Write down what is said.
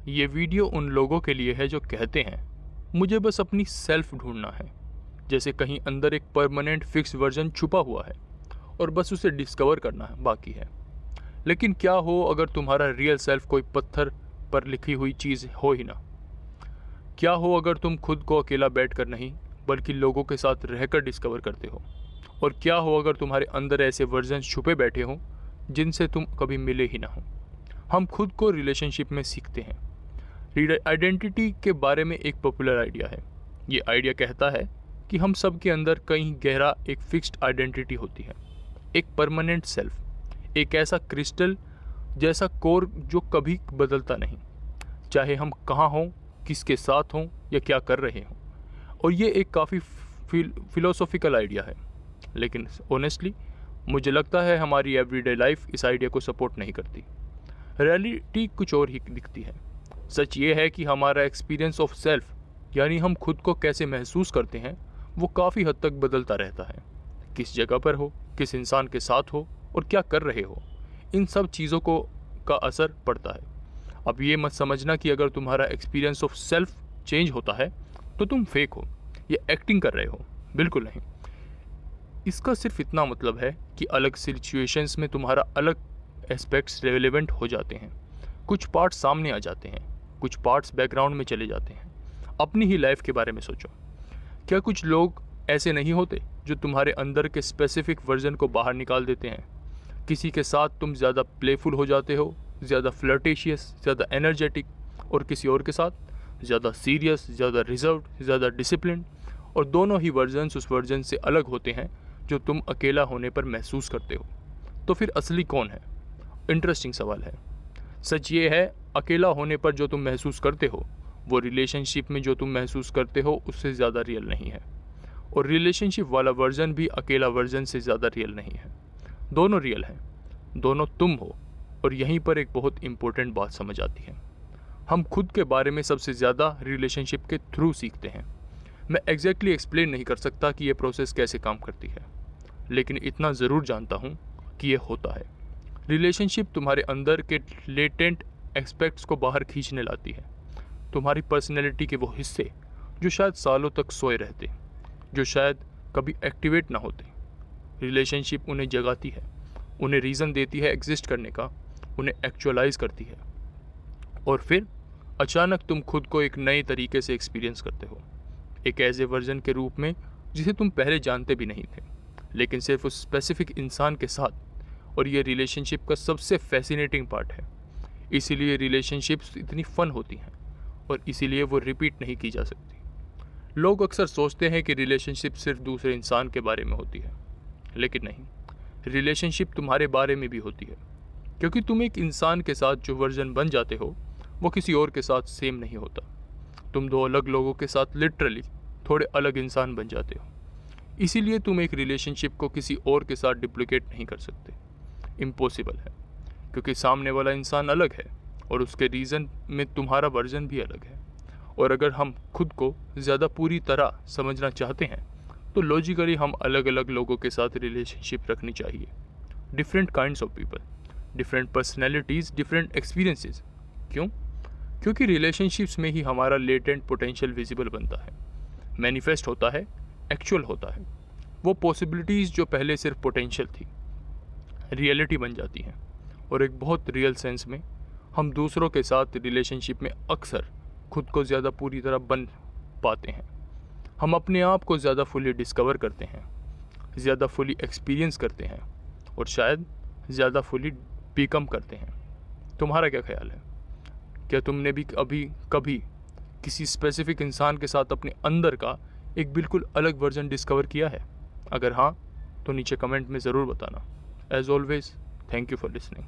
ये वीडियो उन लोगों के लिए है जो कहते हैं मुझे बस अपनी सेल्फ ढूंढना है, जैसे कहीं अंदर एक परमानेंट फिक्स वर्जन छुपा हुआ है और बस उसे डिस्कवर करना है बाकी है। लेकिन क्या हो अगर तुम्हारा रियल सेल्फ कोई पत्थर पर लिखी हुई चीज़ हो ही ना? क्या हो अगर तुम खुद को अकेला बैठकर नहीं बल्कि लोगों के साथ रहकर डिस्कवर करते हो? और क्या हो अगर तुम्हारे अंदर ऐसे वर्जन छुपे बैठे हों जिनसे तुम कभी मिले ही ना हो? हम खुद को रिलेशनशिप में सीखते हैं। आइडेंटिटी के बारे में एक पॉपुलर आइडिया है। ये आइडिया कहता है कि हम सब के अंदर कहीं गहरा एक फिक्स्ड आइडेंटिटी होती है, एक परमानेंट सेल्फ, एक ऐसा क्रिस्टल जैसा कोर जो कभी बदलता नहीं, चाहे हम कहाँ हों, किसके साथ हों या क्या कर रहे हों। और ये एक काफ़ी फिलोसॉफिकल आइडिया है, लेकिन ऑनेस्टली मुझे लगता है हमारी एवरीडे लाइफ इस आइडिया को सपोर्ट नहीं करती। रियलिटी कुछ और ही दिखती है। सच ये है कि हमारा एक्सपीरियंस ऑफ सेल्फ, यानी हम खुद को कैसे महसूस करते हैं, वो काफ़ी हद तक बदलता रहता है। किस जगह पर हो, किस इंसान के साथ हो और क्या कर रहे हो, इन सब चीज़ों को का असर पड़ता है। अब ये मत समझना कि अगर तुम्हारा एक्सपीरियंस ऑफ सेल्फ चेंज होता है तो तुम फेक हो या एक्टिंग कर रहे हो। बिल्कुल नहीं। इसका सिर्फ इतना मतलब है कि अलग सिचुएशंस में तुम्हारा अलग एस्पेक्ट्स रेलेवेंट हो जाते हैं। कुछ पार्ट्स सामने आ जाते हैं, कुछ पार्ट्स बैकग्राउंड में चले जाते हैं। अपनी ही लाइफ के बारे में सोचो। क्या कुछ लोग ऐसे नहीं होते जो तुम्हारे अंदर के स्पेसिफिक वर्जन को बाहर निकाल देते हैं? किसी के साथ तुम ज़्यादा प्लेफुल हो जाते हो, ज़्यादा फ्लर्टेशियस, ज़्यादा एनर्जेटिक, और किसी और के साथ ज़्यादा सीरियस, ज़्यादा रिजर्व्ड, ज़्यादा डिसिप्लिन। और दोनों ही वर्जन्स उस वर्जन से अलग होते हैं जो तुम अकेला होने पर महसूस करते हो। तो फिर असली कौन है? इंटरेस्टिंग सवाल है। सच ये है, अकेला होने पर जो तुम महसूस करते हो वो रिलेशनशिप में जो तुम महसूस करते हो उससे ज़्यादा रियल नहीं है। और रिलेशनशिप वाला वर्जन भी अकेला वर्जन से ज़्यादा रियल नहीं है। दोनों रियल हैं, दोनों तुम हो। और यहीं पर एक बहुत इंपॉर्टेंट बात समझ आती है। हम खुद के बारे में सबसे ज़्यादा रिलेशनशिप के थ्रू सीखते हैं। मैं एग्जैक्टली एक्सप्लेन नहीं कर सकता कि ये प्रोसेस कैसे काम करती है, लेकिन इतना ज़रूर जानता हूँ कि ये होता है। रिलेशनशिप तुम्हारे अंदर के लेटेंट एस्पेक्ट्स को बाहर खींचने लाती है। तुम्हारी पर्सनैलिटी के वो हिस्से जो शायद सालों तक सोए रहते, जो शायद कभी एक्टिवेट ना होते। रिलेशनशिप उन्हें जगाती है, उन्हें रीज़न देती है एग्जिस्ट करने का, उन्हें एक्चुअलाइज करती है। और फिर अचानक तुम खुद को एक नए तरीके से एक्सपीरियंस करते हो, एक ऐसे वर्जन के रूप में जिसे तुम पहले जानते भी नहीं थे, लेकिन सिर्फ उस स्पेसिफिक इंसान के साथ। और ये रिलेशनशिप का सबसे फैसिनेटिंग पार्ट है। इसीलिए रिलेशनशिप्स इतनी फ़न होती हैं और इसीलिए वो रिपीट नहीं की जा सकती। लोग अक्सर सोचते हैं कि रिलेशनशिप सिर्फ दूसरे इंसान के बारे में होती है, लेकिन नहीं, रिलेशनशिप तुम्हारे बारे में भी होती है। क्योंकि तुम एक इंसान के साथ जो वर्जन बन जाते हो वो किसी और के साथ सेम नहीं होता। तुम दो अलग लोगों के साथ लिटरली थोड़े अलग इंसान बन जाते हो। इसीलिए तुम एक रिलेशनशिप को किसी और के साथ डुप्लिकेट नहीं कर सकते। इम्पॉसिबल है, क्योंकि सामने वाला इंसान अलग है और उसके रीज़न में तुम्हारा वर्जन भी अलग है। और अगर हम खुद को ज़्यादा पूरी तरह समझना चाहते हैं तो लॉजिकली हम अलग अलग लोगों के साथ रिलेशनशिप रखनी चाहिए। Different kinds of people, different personalities, different experiences. क्यों? क्योंकि रिलेशनशिप्स में ही हमारा लेटेंट पोटेंशियल विजिबल बनता है, मैनिफेस्ट होता है, एक्चुअल होता है। वो पॉसिबिलिटीज़ जो पहले सिर्फ पोटेंशियल थी, रियलिटी बन जाती हैं। और एक बहुत रियल सेंस में हम दूसरों के साथ रिलेशनशिप में अक्सर खुद को ज़्यादा पूरी तरह बन पाते हैं। हम अपने आप को ज़्यादा फुली डिस्कवर करते हैं, ज़्यादा फुली एक्सपीरियंस करते हैं और शायद ज़्यादा फुली बिकम करते हैं। तुम्हारा क्या ख्याल है? क्या तुमने भी कभी किसी स्पेसिफिक इंसान के साथ अपने अंदर का एक बिल्कुल अलग वर्जन डिस्कवर किया है? अगर हाँ तो नीचे कमेंट में ज़रूर बताना। As always, thank you for listening.